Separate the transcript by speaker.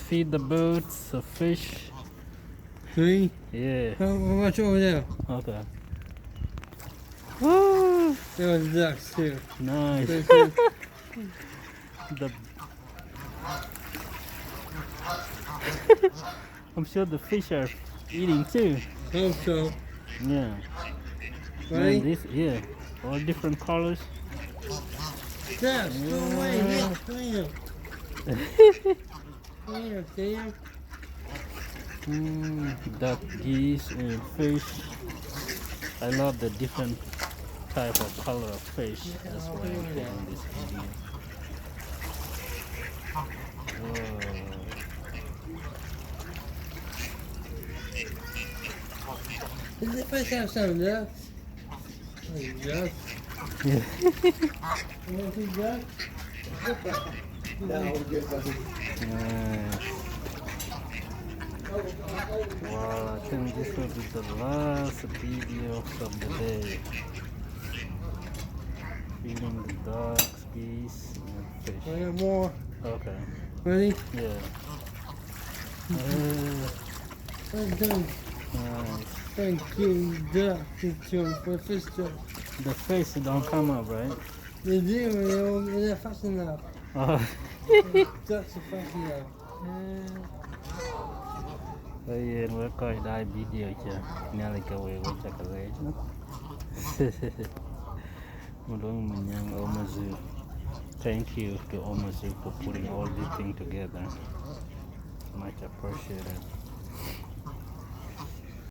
Speaker 1: feed the birds, the fish.
Speaker 2: 3.
Speaker 1: Yeah.
Speaker 2: How much over there?
Speaker 1: Okay. Woo!
Speaker 2: There was ducks too.
Speaker 1: Nice.
Speaker 2: This is-
Speaker 1: The I'm sure the fish are eating too.
Speaker 2: Hope so.
Speaker 1: Yeah.
Speaker 2: Ready?
Speaker 1: And this, yeah, all different colors.
Speaker 2: Ducks, go away. Nick, come here. Come here, Sam.
Speaker 1: Duck, geese, and fish. I love the different type of color of fish. That's why I'm taking this video.
Speaker 2: Did the fish have some ducks? Oh, ducks.
Speaker 1: Yeah.
Speaker 2: You want some ducks?
Speaker 1: Nice. Wow, I think this will be the last video of the day. Feeding the ducks, geese, and
Speaker 2: I
Speaker 1: fish.
Speaker 2: got more.
Speaker 1: Okay.
Speaker 2: Ready?
Speaker 1: Yeah.
Speaker 2: I'm done.
Speaker 1: Nice.
Speaker 2: Thank you, ducks, for fish ducks.
Speaker 1: The fish don't come up, right?
Speaker 2: They do, they're fast enough.
Speaker 1: Oh.
Speaker 2: Ducks are fast enough.
Speaker 1: Ayan, we're going to video siya. Nalika we watch ka lej. Mulong manyang Omazu. Thank you to Omazu for putting all this thing together. Much appreciated.